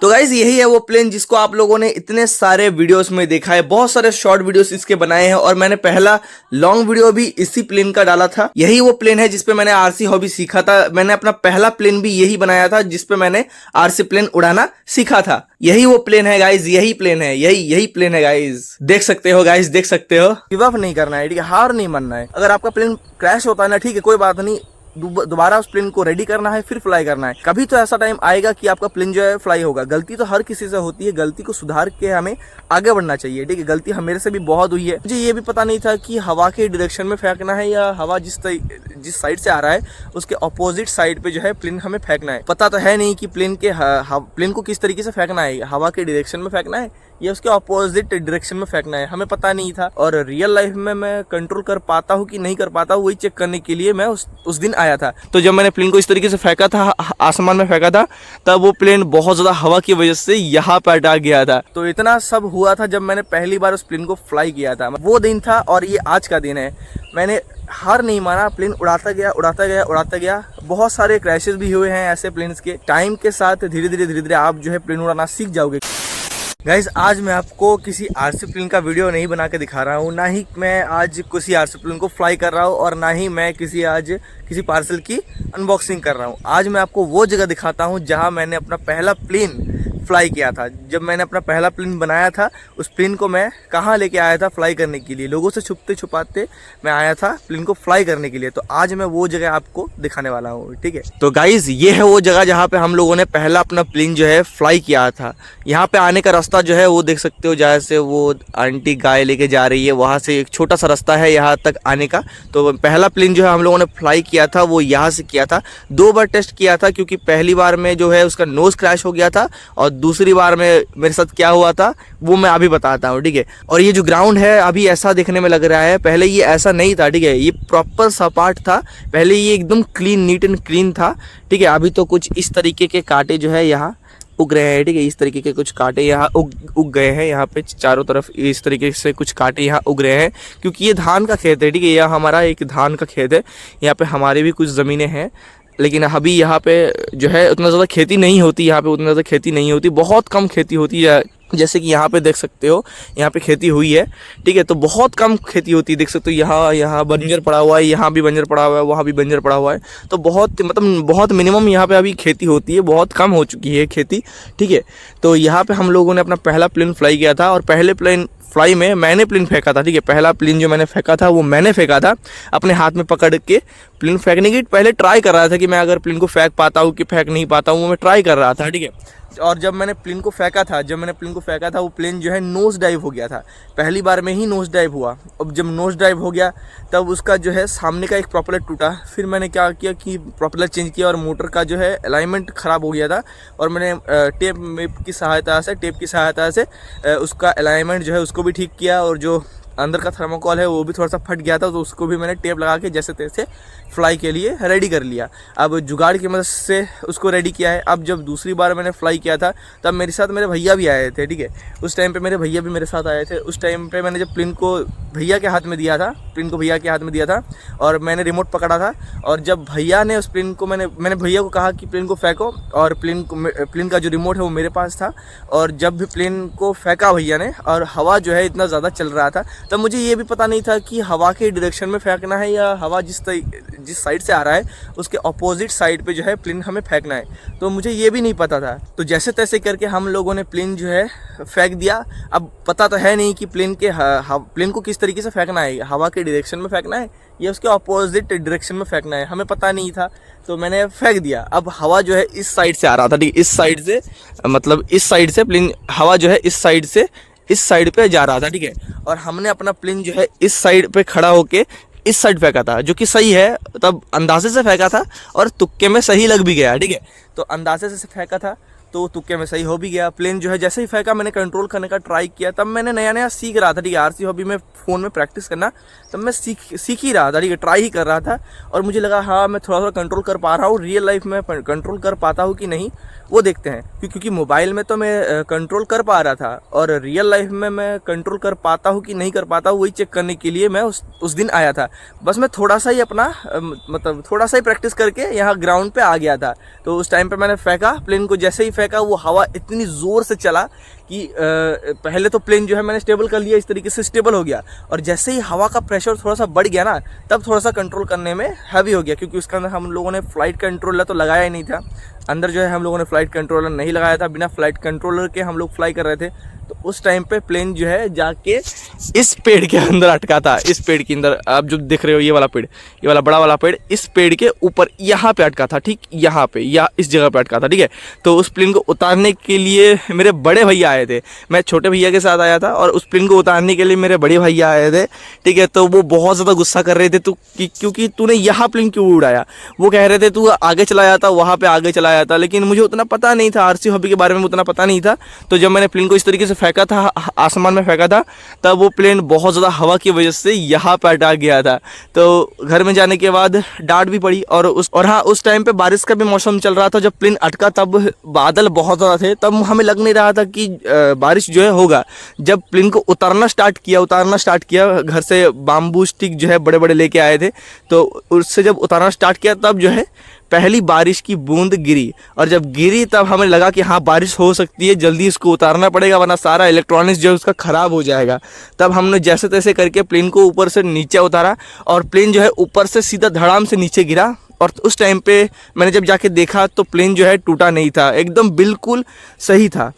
तो गाइज यही है वो प्लेन जिसको आप लोगों ने इतने सारे वीडियोस में देखा है। बहुत सारे शॉर्ट वीडियोस इसके बनाए हैं और मैंने पहला लॉन्ग वीडियो भी इसी प्लेन का डाला था। यही वो प्लेन है जिसपे मैंने आरसी हॉबी सीखा था। मैंने अपना पहला प्लेन भी यही बनाया था जिसपे मैंने आरसी प्लेन उड़ाना सीखा था। यही वो प्लेन है गाइज, यही प्लेन है, यही प्लेन है गाइज। देख सकते हो गाइज, देख सकते हो। गिव अप नहीं करना है, ठीक है, हार नहीं मानना है। अगर आपका प्लेन क्रैश होता है ना, ठीक है, कोई बात नहीं, दोबारा उस प्लेन को रेडी करना है, फिर फ्लाई करना है। कभी तो ऐसा टाइम आएगा कि आपका प्लेन जो है फ्लाई होगा। गलती तो हर किसी से होती है, गलती को सुधार के हमें आगे बढ़ना चाहिए, ठीक है। गलती मेरे से भी बहुत हुई है। मुझे ये भी पता नहीं था कि हवा के डायरेक्शन में फेंकना है या हवा जिस साइड से आ रहा है उसके अपोजिट साइड पे जो है प्लेन हमें फेंकना है। पता तो है नहीं कि प्लेन को किस तरीके से फेंकना है, हवा के डायरेक्शन में फेंकना है या उसके अपोजिट डायरेक्शन में फेंकना है, हमें पता नहीं था। और रियल लाइफ में मैं कंट्रोल कर पाता हूँ कि नहीं कर पाता हूँ, वही चेक करने के लिए मैं उस दिन आया था। तो जब मैंने प्लेन को इस तरीके से फेंका था, आसमान में फेंका था, तब वो प्लेन बहुत ज्यादा हवा की वजह से यहाँ पे अटक गया था। तो इतना सब हुआ था जब मैंने पहली बार उस प्लेन को फ्लाई किया था। वो दिन था और ये आज का दिन है। मैंने हार नहीं माना, प्लेन उड़ाता गया। बहुत सारे क्रैशेस भी हुए हैं ऐसे प्लेन्स के। टाइम के साथ धीरे धीरे आप जो है प्लेन उड़ाना सीख जाओगे। गाइज आज मैं आपको किसी आरसी प्लेन का वीडियो नहीं बना के दिखा रहा हूँ, ना ही मैं आज किसी आरसी प्लेन को फ्लाई कर रहा हूँ और ना ही मैं किसी पार्सल की अनबॉक्सिंग कर रहा हूँ। आज मैं आपको वो जगह दिखाता हूँ जहाँ मैंने अपना पहला प्लेन फ्लाई किया था। जब मैंने अपना पहला प्लेन बनाया था, उस प्लेन को मैं कहाँ लेके आया था फ्लाई करने के लिए। लोगों से छुपते छुपाते मैं आया था प्लेन को फ्लाई करने के लिए। तो आज मैं वो जगह आपको दिखाने वाला हूँ, ठीक है। तो गाइज ये है वो जगह जहाँ पे हम लोगों ने पहला अपना प्लेन जो है फ्लाई किया था। यहाँ पे आने का रास्ता जो है वो देख सकते हो, जहाँ से वो आंटी गाय लेके जा रही है, वहाँ से एक छोटा सा रास्ता है यहाँ तक आने का। तो पहला प्लेन जो है हम लोगों ने फ्लाई किया था वो यहाँ से किया था। 2 बार टेस्ट किया था क्योंकि पहली बार में जो है उसका नोज क्रैश हो गया था और दूसरी बार में मेरे साथ क्या हुआ था वो मैं अभी बताता हूँ, ठीक है। और ये जो ग्राउंड है अभी ऐसा देखने में लग रहा है, पहले ये ऐसा नहीं था, ठीक है। ये प्रॉपर सपाट था, पहले ये एकदम क्लीन, नीट एंड क्लीन था, ठीक है। अभी तो कुछ इस तरीके के कांटे जो है यहाँ उग रहे हैं, ठीक है। इस तरीके के कुछ कांटे यहाँ उग गए हैं। यहाँ पे चारों तरफ इस तरीके से कुछ कांटे यहाँ उग रहे हैं क्योंकि ये धान का खेत है, ठीक है। यह हमारा एक धान का खेत है। यहाँ पे हमारी भी कुछ ज़मीनें हैं, लेकिन अभी यहाँ पे जो है उतना ज़्यादा खेती नहीं होती। यहाँ पे उतना ज़्यादा खेती नहीं होती, बहुत कम खेती होती है। जैसे कि यहाँ पे देख सकते हो, यहाँ पे खेती हुई है, ठीक है। तो बहुत कम खेती होती है, देख सकते हो। यहाँ बंजर पड़ा हुआ है, यहाँ भी बंजर पड़ा हुआ है, वहाँ भी बंजर पड़ा हुआ है। तो बहुत मिनिमम यहाँ पे अभी खेती होती है, बहुत कम हो चुकी है खेती, ठीक है। तो यहाँ पे हम लोगों ने अपना पहला प्लेन फ्लाई किया था और पहले प्लेन फ्लाई में मैंने प्लेन फेंका था, ठीक है। पहला प्लेन जो मैंने फेंका था वो मैंने फेंका था अपने हाथ में पकड़ के। प्लेन फेंकने की पहले ट्राई कर रहा था कि मैं अगर प्लेन को फेंक पाता हूँ कि फेंक नहीं पाता हूँ, वो मैं ट्राई कर रहा था, ठीक है। और जब मैंने प्लेन को फेंका था वो प्लेन जो है नोज डाइव हो गया था। पहली बार में ही नोज डाइव हुआ। अब जब नोज डाइव हो गया तब उसका जो है सामने का एक प्रोपेलर टूटा। फिर मैंने क्या किया कि प्रोपेलर चेंज किया और मोटर का जो है अलाइनमेंट ख़राब हो गया था और मैंने टेप की सहायता से उसका अलाइनमेंट जो है उसको भी ठीक किया और जो अंदर का थर्मोकॉल है वो भी थोड़ा सा फट गया था, तो उसको भी मैंने टेप लगा के जैसे तैसे फ्लाई के लिए रेडी कर लिया। अब जुगाड़ की मदद से उसको रेडी किया है। अब जब दूसरी बार मैंने फ्लाई किया था तब मेरे साथ मेरे भैया भी आए थे, ठीक है। उस टाइम पे मेरे भैया भी मेरे साथ आए थे। उस टाइम पे मैंने जब प्लेन को भैया के हाथ में दिया था और मैंने रिमोट पकड़ा था। और जब भैया ने उस प्लेन को मैंने भैया को कहा कि प्लेन को फेंको, और प्लेन का जो रिमोट है वो मेरे पास था। और जब भी प्लेन को फेंका भैया ने और हवा जो है इतना ज़्यादा चल रहा था, तब मुझे ये भी पता नहीं था कि हवा के डायरेक्शन में फेंकना है या हवा जिस साइड से आ रहा है उसके अपोजिट साइड पे जो है प्लेन हमें फेंकना है। तो मुझे ये भी नहीं पता था। तो जैसे तैसे करके हम लोगों ने प्लेन जो है फेंक दिया। अब पता तो है नहीं कि प्लेन को किस तरीके से फेंकना है, हवा के डायरेक्शन में फेंकना है या उसके अपोजिट डायरेक्शन में फेंकना है, हमें पता नहीं था। तो मैंने फेंक दिया। अब हवा जो है इस साइड से आ रहा था, ठीक है। इस साइड से प्लेन हवा जो है इस साइड पे जा रहा था, ठीक है। और हमने अपना प्लेन जो है इस साइड पे खड़ा होके इस साइड फेंका था, जो कि सही है। तब अंदाजे से फेंका था और तुक्के में सही लग भी गया, ठीक है। तो अंदाजे से फेंका था तो तुक्के में सही हो भी गया। प्लेन जो है जैसे ही फेंका मैंने कंट्रोल करने का ट्राई किया। तब मैंने नया सीख रहा था, ठीक है। आरसी हॉबी में फ़ोन में प्रैक्टिस करना, तब मैं सीख ही रहा था, ठीक है। ट्राई ही कर रहा था और मुझे लगा हाँ मैं थोड़ा कंट्रोल कर पा रहा हूँ। रियल लाइफ में कंट्रोल कर पाता हूँ कि नहीं वो देखते हैं, क्योंकि मोबाइल में तो मैं कंट्रोल कर पा रहा था और रियल लाइफ में मैं कंट्रोल कर पाता हूँ कि नहीं कर पाता हूँ, वही चेक करने के लिए मैं उस दिन आया था। बस मैं थोड़ा सा ही प्रैक्टिस करके यहाँ ग्राउंड पे आ गया था। तो उस टाइम पे मैंने फेंका प्लेन को, जैसे ही फेंका वो हवा इतनी ज़ोर से चला कि पहले तो प्लेन जो है मैंने स्टेबल कर लिया, इस तरीके से स्टेबल हो गया, और जैसे ही हवा का प्रेशर थोड़ा सा बढ़ गया ना, तब थोड़ा सा कंट्रोल करने में हैवी हो गया, क्योंकि उसके अंदर हम लोगों ने फ़्लाइट कंट्रोलर तो लगाया ही नहीं था। अंदर जो है हम लोगों ने फ़्लाइट कंट्रोलर नहीं लगाया था, बिना फ़्लाइट कंट्रोलर के हम लोग फ्लाई कर रहे थे। तो उस टाइम पे प्लेन जो है जाके इस पेड़ के अंदर अटका था। इस पेड़ के अंदर आप जो देख रहे हो ये वाला पेड़, ये वाला बड़ा वाला पेड़, इस पेड़ के ऊपर यहाँ पे अटका था, ठीक यहाँ पे, या इस जगह पे अटका था, ठीक है। तो उस प्लेन को उतारने के लिए मेरे बड़े भैया आए थे, मैं छोटे भैया के साथ आया था, और उस प्लेन को उतारने के लिए मेरे बड़े भैया आए थे, ठीक है। तो वो बहुत ज़्यादा गुस्सा कर रहे थे, क्योंकि तूने यहाँ प्लेन क्यों उड़ाया। वो कह रहे थे तू आगे चला जाता, वहाँ पे आगे चला जाता, लेकिन मुझे उतना पता नहीं था, आरसी हॉबी के बारे में उतना पता नहीं था। तो जब मैंने प्लेन को इस तरीके से फेंका था, आसमान में फेंका था, तब वो प्लेन बहुत ज़्यादा हवा की वजह से यहाँ पर अटक गया था। तो घर में जाने के बाद डांट भी पड़ी, और हाँ, उस टाइम पे बारिश का भी मौसम चल रहा था। जब प्लेन अटका तब बादल बहुत ज़्यादा थे, तब हमें लग नहीं रहा था कि बारिश जो है होगा। जब प्लेन को उतारना स्टार्ट किया, घर से बाम्बू स्टिक जो है बड़े बड़े लेके आए थे, तो उससे जब उतारना स्टार्ट किया, तब जो है पहली बारिश की बूंद गिरी, और जब गिरी तब हमें लगा कि हाँ बारिश हो सकती है, जल्दी इसको उतारना पड़ेगा, वरना सारा इलेक्ट्रॉनिक्स जो है उसका ख़राब हो जाएगा। तब हमने जैसे तैसे करके प्लेन को ऊपर से नीचे उतारा, और प्लेन जो है ऊपर से सीधा धड़ाम से नीचे गिरा। और उस टाइम पे मैंने जब जाके देखा तो प्लेन जो है टूटा नहीं था, एकदम बिल्कुल सही था,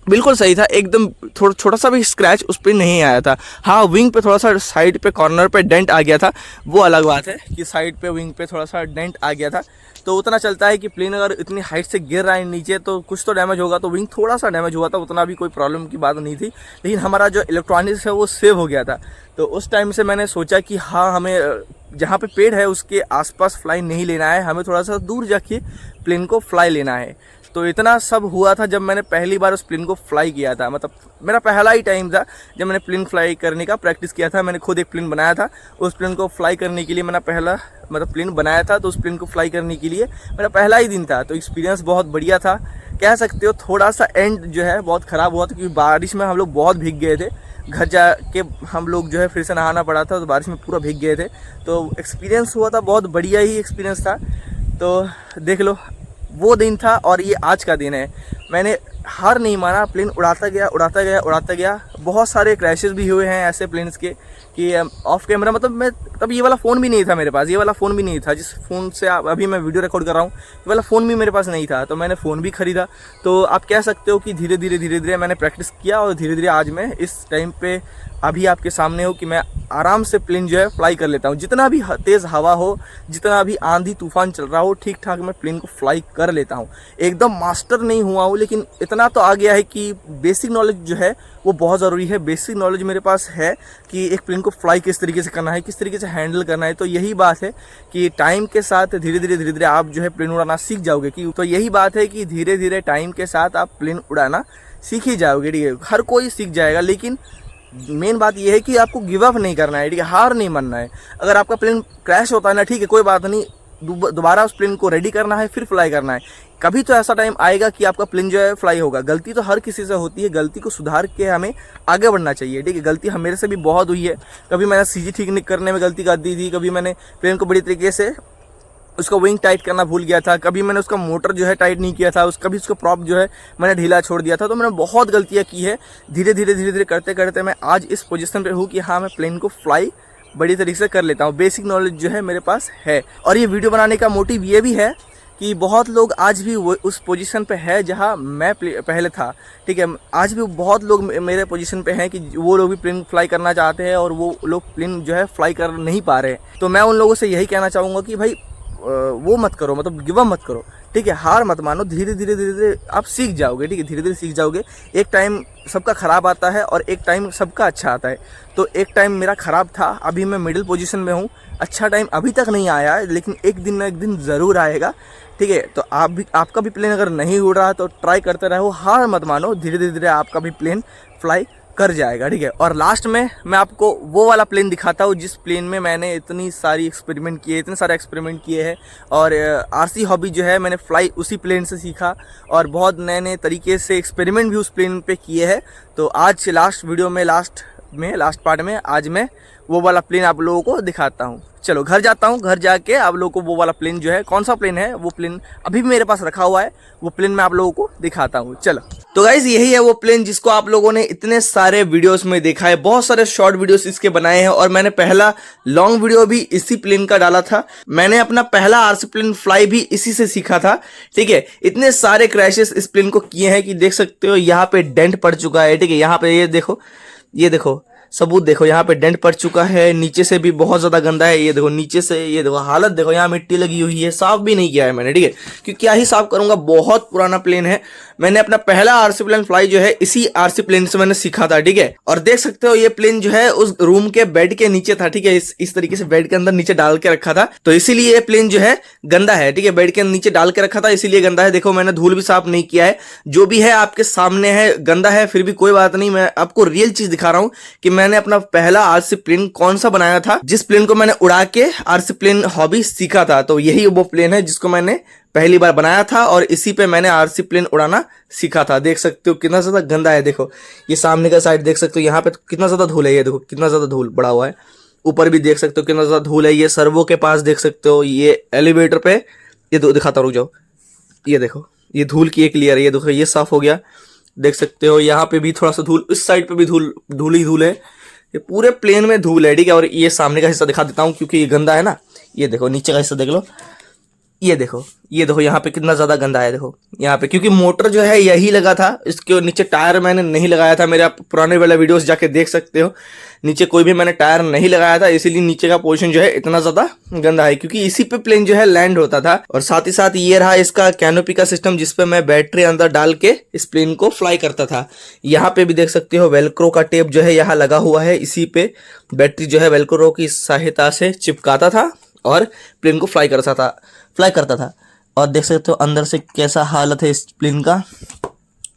बिल्कुल सही था, एकदम छोटा सा भी स्क्रैच उस पर नहीं आया था। हाँ, विंग पे थोड़ा सा साइड पे कॉर्नर पे डेंट आ गया था, वो अलग बात है कि साइड पे विंग पे थोड़ा सा डेंट आ गया था। तो उतना चलता है कि प्लेन अगर इतनी हाइट से गिर रहा है नीचे तो कुछ तो डैमेज होगा, तो विंग थोड़ा सा डैमेज हुआ था, उतना भी कोई प्रॉब्लम की बात नहीं थी। लेकिन हमारा जो इलेक्ट्रॉनिक्स है वो सेव हो गया था। तो उस टाइम से मैंने सोचा कि हाँ, हमें जहाँ पे पेड़ है उसके आसपास फ्लाई नहीं लेना है, हमें थोड़ा सा दूर जाके प्लेन को फ्लाई लेना है। तो इतना सब हुआ था जब मैंने पहली बार उस प्लेन को फ्लाई किया था, मतलब मेरा पहला ही टाइम था जब मैंने प्लेन फ्लाई करने का प्रैक्टिस किया था। मैंने खुद एक प्लेन बनाया था, उस प्लेन को फ्लाई करने के लिए मैंने पहला प्लेन बनाया था, तो उस प्लेन को फ्लाई करने के लिए मेरा पहला ही दिन था। तो एक्सपीरियंस बहुत बढ़िया था, कह सकते हो। थोड़ा सा एंड जो है बहुत ख़राब हुआ था, क्योंकि बारिश में हम लोग बहुत भीग गए थे। घर जाके हम लोग जो है फिर से नहाना पड़ा था, तो बारिश में पूरा भीग गए थे। तो एक्सपीरियंस हुआ था, बहुत बढ़िया ही एक्सपीरियंस था। तो देख लो, वो दिन था और ये आज का दिन है। मैंने हार नहीं माना, प्लेन उड़ाता गया। बहुत सारे क्रैशेस भी हुए हैं ऐसे प्लेन्स के कि ऑफ कैमरा, मतलब मैं तब ये वाला फ़ोन भी नहीं था मेरे पास, ये वाला फ़ोन भी नहीं था जिस फ़ोन से अभी मैं वीडियो रिकॉर्ड कर रहा हूँ, ये वाला फ़ोन भी मेरे पास नहीं था। तो मैंने फ़ोन भी ख़रीदा। तो आप कह सकते हो कि धीरे धीरे मैंने प्रैक्टिस किया, और धीरे धीरे आज मैं इस टाइम पे अभी आपके सामने हो कि मैं आराम से प्लेन जो है फ्लाई कर लेता हूँ। जितना भी तेज़ हवा हो, जितना भी आंधी तूफान चल रहा हो, ठीक ठाक मैं प्लेन को फ्लाई कर लेता हूँ। एकदम मास्टर नहीं हुआ हूँ, लेकिन इतना तो आ गया है कि बेसिक नॉलेज जो है वो बहुत ज़रूरी है। बेसिक नॉलेज मेरे पास है कि एक प्लेन को फ्लाई किस तरीके से करना है, किस तरीके से हैंडल करना है। तो यही बात है कि टाइम के साथ धीरे धीरे आप जो है प्लेन उड़ाना सीख जाओगे। कि तो यही बात है कि धीरे धीरे टाइम के साथ आप प्लेन उड़ाना सीख ही जाओगे, ठीक है। हर कोई सीख जाएगा, लेकिन मेन बात यह है कि आपको गिव अप नहीं करना है, ठीक है। हार नहीं मानना है। अगर आपका प्लेन क्रैश होता है ना, ठीक है, कोई बात नहीं, दोबारा उस प्लेन को रेडी करना है, फिर फ्लाई करना है। कभी तो ऐसा टाइम आएगा कि आपका प्लेन जो है फ्लाई होगा। गलती तो हर किसी से होती है, गलती को सुधार के हमें आगे बढ़ना चाहिए, ठीक है। गलती मेरे से भी बहुत हुई है। कभी मैंने सीजी ठीक करने में गलती कर दी थी, कभी मैंने प्लेन को बड़ी तरीके से उसका विंग टाइट करना भूल गया था, कभी मैंने उसका मोटर जो है टाइट नहीं किया था, कभी उसका प्रॉप जो है मैंने ढीला छोड़ दिया था। तो मैंने बहुत गलतियाँ की है। धीरे धीरे करते मैं आज इस पोजीशन पे हूँ कि हाँ, मैं प्लेन को फ्लाई बड़ी तरीके से कर लेता हूँ। बेसिक नॉलेज जो है मेरे पास है। और ये वीडियो बनाने का मोटिव ये भी है कि बहुत लोग आज भी उस पोजीशन पे है जहाँ मैं पहले था, ठीक है। आज भी बहुत लोग मेरे पोजीशन पे हैं कि वो लोग भी प्लेन फ्लाई करना चाहते हैं, और वो लोग प्लेन जो है फ्लाई कर नहीं पा रहे। तो मैं उन लोगों से यही कहना चाहूँगा कि भाई वो मत करो, मतलब गिव अप मत करो, ठीक है। हार मत मानो, धीरे धीरे आप सीख जाओगे, ठीक है। धीरे धीरे सीख जाओगे। एक टाइम सबका ख़राब आता है और एक टाइम सबका अच्छा आता है। तो एक टाइम मेरा ख़राब था, अभी मैं मिडिल पोजीशन में हूँ। अच्छा टाइम अभी तक नहीं आया है, लेकिन एक दिन ना एक दिन ज़रूर आएगा, ठीक है। तो आपका भी प्लेन अगर नहीं उड़ रहा तो ट्राई करते रहो, हार मत मानो। धीरे धीरे आपका भी प्लेन फ्लाई कर जाएगा, ठीक है। और लास्ट में मैं आपको वो वाला प्लेन दिखाता हूँ जिस प्लेन में मैंने इतने सारे एक्सपेरिमेंट किए हैं। और आरसी हॉबी जो है मैंने फ्लाई उसी प्लेन से सीखा, और बहुत नए तरीके से एक्सपेरिमेंट भी उस प्लेन पे किए हैं। तो आज लास्ट पार्ट में आज मैं वो वाला प्लेन आप लोगों को दिखाता हूँ। चलो घर जाता हूँ, घर जाके आप लोगों को वो वाला प्लेन जो है, कौन सा प्लेन है वो प्लेन अभी भी मेरे पास रखा हुआ है, वो प्लेन मैं आप लोगों को दिखाता हूँ। चलो तो गाइज यही है वो प्लेन जिसको आप लोगों ने इतने सारे वीडियोस में देखा है, बहुत सारे शॉर्ट वीडियोस इसके बनाए हैं और मैंने पहला लॉन्ग वीडियो भी इसी प्लेन का डाला था। मैंने अपना पहला आरसी प्लेन फ्लाई भी इसी से सीखा था, ठीक है। इतने सारे क्रैशेस इस प्लेन को किए हैं कि देख सकते हो यहाँ पे डेंट पड़ चुका है, ठीक है। यहाँ पे ये देखो सबूत देखो, यहाँ पे डेंट पड़ चुका है, नीचे से भी बहुत ज्यादा गंदा है, ये देखो नीचे से, ये देखो हालत देखो, यहाँ मिट्टी लगी हुई है, साफ भी नहीं किया है मैंने, ठीक है, क्योंकि क्या ही साफ करूंगा, बहुत पुराना प्लेन है। मैंने अपना पहला आरसी प्लेन फ्लाई जो है इसी आरसी प्लेन से मैंने सीखा था, ठीक है। और देख सकते हो ये प्लेन जो है उस रूम के बेड के नीचे था, ठीक है, इस तरीके से बेड के अंदर नीचे डाल के रखा था, तो इसीलिए ये प्लेन जो है गंदा है, ठीक है। बेड के नीचे डाल के रखा था इसीलिए गंदा है। देखो मैंने धूल भी साफ नहीं किया है, जो भी है आपके सामने है, गंदा है फिर भी कोई बात नहीं, मैं आपको रियल चीज दिखा रहा हूं कि मैंने अपना पहला आरसी प्लेन कौन सा बनाया था, जिस प्लेन को मैंने उड़ा के आरसी प्लेन हॉबी सीखा था। तो यही वो प्लेन है जिसको मैंने पहली बार बनाया था और इसी पे मैंने आरसी प्लेन उड़ाना सीखा था। देख सकते हो कितना ज्यादा गंदा है, देखो ये सामने का साइड देख सकते हो, यहाँ पे कितना ज्यादा धूल है, ये देखो कितना ज्यादा धूल पड़ा हुआ है, ऊपर भी देख सकते हो कितना ज्यादा धूल है, ये सर्वो के पास देख सकते हो, ये एलिवेटर पे, ये दिखाता रुक जाओ, ये देखो ये धूल की एक लेयर है, ये देखो ये साफ हो गया, देख सकते हो यहाँ पे भी थोड़ा सा धूल, इस साइड पे भी धूल ही धूल है, ये पूरे प्लेन में धूल है, ठीक है। और ये सामने का हिस्सा दिखा देता हूँ क्योंकि ये गंदा है ना, ये देखो नीचे का हिस्सा देख लो, ये देखो यहाँ पे कितना ज्यादा गंदा है, देखो यहाँ पे, क्योंकि मोटर जो है यही लगा था, इसके नीचे टायर मैंने नहीं लगाया था, मेरे आप पुराने वाले वीडियोस जाके देख सकते हो, नीचे कोई भी मैंने टायर नहीं लगाया था, इसीलिए नीचे का पोर्शन जो है इतना ज्यादा गंदा है, क्योंकि इसी पे प्लेन जो है लैंड होता था। और साथ ही साथ ये रहा इसका कैनोपी का सिस्टम, जिसपे मैं बैटरी अंदर डाल के इस प्लेन को फ्लाई करता था। यहाँ पे भी देख सकते हो वेलक्रो का टेप जो है यहाँ लगा हुआ है, इसी पे बैटरी जो है वेलक्रो की सहायता से चिपकाता था और प्लेन को फ्लाई करता था। और देख सकते हो अंदर से कैसा हालत है इस प्लेन का,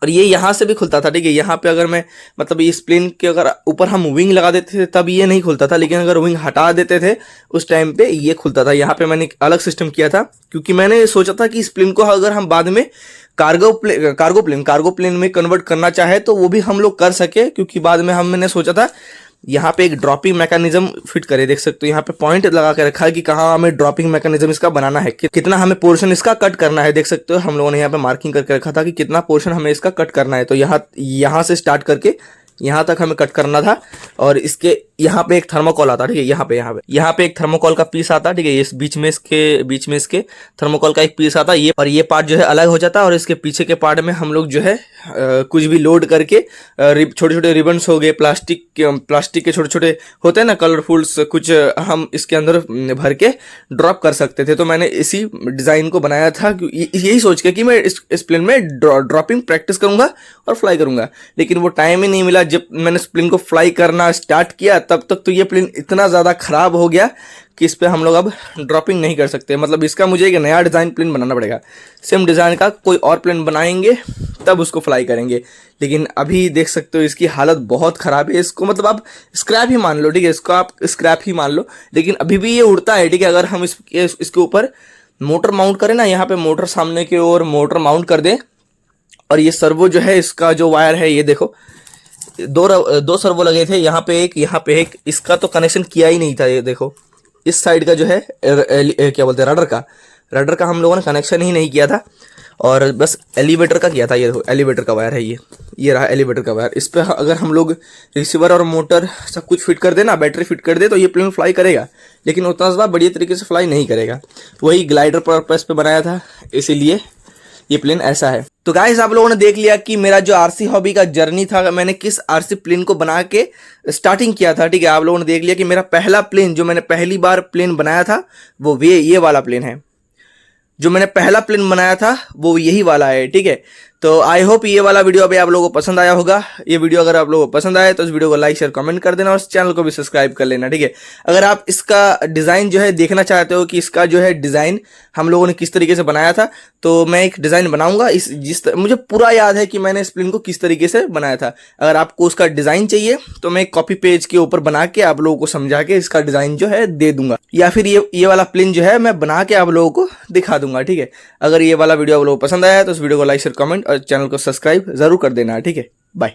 और ये यहाँ से भी खुलता था, ठीक है। यहाँ पे अगर मैं मतलब इस प्लेन के अगर ऊपर हम विंग लगा देते थे तब ये नहीं खुलता था, लेकिन अगर विंग हटा देते थे उस टाइम पे ये खुलता था। यहाँ पे मैंने एक अलग सिस्टम किया था, क्योंकि मैंने सोचा था कि इस प्लेन को अगर हम बाद में कार्गो प्लेन में कन्वर्ट करना चाहे तो वो भी हम लोग कर सके, क्योंकि बाद में मैंने सोचा था यहाँ पे एक ड्रॉपिंग मैकेनिज्म फिट करे। देख सकते हो यहाँ पे पॉइंट लगा के रखा है कि कहाँ हमें ड्रॉपिंग मैकेनिज्म इसका बनाना है, कितना हमें पोर्शन इसका कट करना है। देख सकते हो हम लोगों ने यहाँ पे मार्किंग करके रखा था कि कितना पोर्शन हमें इसका कट करना है, तो यहाँ से स्टार्ट करके यहाँ तक हमें कट करना था। और इसके यहाँ पे एक थर्मोकॉल आता, ठीक है, यहाँ पे एक थर्मोकॉल का पीस आता, ठीक है, इस बीच में इसके थर्मोकॉल का एक पीस आता, ये और ये पार्ट जो है अलग हो जाता, और इसके पीछे के पार्ट में हम लोग जो है कुछ भी लोड करके छोटे छोटे रिबन्स हो गए, प्लास्टिक के छोटे छोटे होते हैं ना कलरफुल्स, कुछ हम इसके अंदर भर के ड्रॉप कर सकते थे। तो मैंने इसी डिजाइन को बनाया था यही सोच के कि मैं इस प्लेन में ड्रॉपिंग प्रैक्टिस करूंगा और फ्लाई करूंगा, लेकिन वो टाइम ही नहीं मिला। जब मैंने इस प्लेन को फ्लाई करना स्टार्ट किया तब तक तो ये प्लेन इतना ज़्यादा ख़राब हो गया कि इस पे हम लोग अब ड्रॉपिंग नहीं कर सकते। मतलब इसका मुझे एक नया डिज़ाइन प्लेन बनाना पड़ेगा, सेम डिज़ाइन का कोई और प्लेन बनाएंगे तब उसको फ्लाई करेंगे। लेकिन अभी देख सकते हो इसकी हालत बहुत ख़राब है, इसको मतलब आप स्क्रैप ही मान लो, ठीक है, इसको आप स्क्रैप ही मान लो, लेकिन अभी भी ये उड़ता है, ठीक है। अगर हम इसके ऊपर मोटर माउंट करें ना, यहाँ पे मोटर सामने की ओर मोटर माउंट कर दें, और ये सर्वो जो है इसका जो वायर है, ये देखो दो सर्वो लगे थे, यहाँ पे एक, इसका तो कनेक्शन किया ही नहीं था। ये देखो इस साइड का जो है क्या बोलते हैं रडर का हम लोगों ने कनेक्शन ही नहीं किया था, और बस एलिवेटर का किया था। ये देखो एलिवेटर का वायर है, ये रहा एलिवेटर का वायर। इस पे अगर हम लोग रिसीवर और मोटर सब कुछ फिट कर दे ना, बैटरी फिट कर दे, तो ये प्लेन फ्लाई करेगा, लेकिन उतना ज़्यादा बढ़िया तरीके से फ्लाई नहीं करेगा। वही ग्लाइडर पर्पस पे बनाया था, इसीलिए ये प्लेन ऐसा है। तो गाइस आप लोगों ने देख लिया कि मेरा जो आरसी हॉबी का जर्नी था, मैंने किस आरसी प्लेन को बना के स्टार्टिंग किया था, ठीक है। आप लोगों ने देख लिया कि मेरा पहला प्लेन जो मैंने पहली बार प्लेन बनाया था वो ये वाला प्लेन है। जो मैंने पहला प्लेन बनाया था वो यही वाला है, ठीक है। तो आई होप ये वाला वीडियो अभी आप लोगों को पसंद आया होगा। ये वीडियो अगर आप लोगों को पसंद आए तो इस वीडियो को लाइक शेयर कमेंट कर देना, और इस चैनल को भी सब्सक्राइब कर लेना, ठीक है। अगर आप इसका डिज़ाइन जो है देखना चाहते हो कि इसका जो है डिज़ाइन हम लोगों ने किस तरीके से बनाया था, तो मैं एक डिज़ाइन बनाऊंगा मुझे पूरा याद है कि मैंने इस प्लेन को किस तरीके से बनाया था। अगर आपको उसका डिज़ाइन चाहिए तो मैं एक कॉपी पेज के ऊपर बना के आप लोगों को समझा के इसका डिज़ाइन जो है दे दूंगा, या फिर ये वाला प्लेन जो है मैं बना के आप लोगों को दिखा दूंगा, ठीक है। अगर ये वाला वीडियो आप लोगों को पसंद आया तो इस वीडियो को लाइक शेयर कमेंट और चैनल को सब्सक्राइब जरूर कर देना, ठीक है। बाय।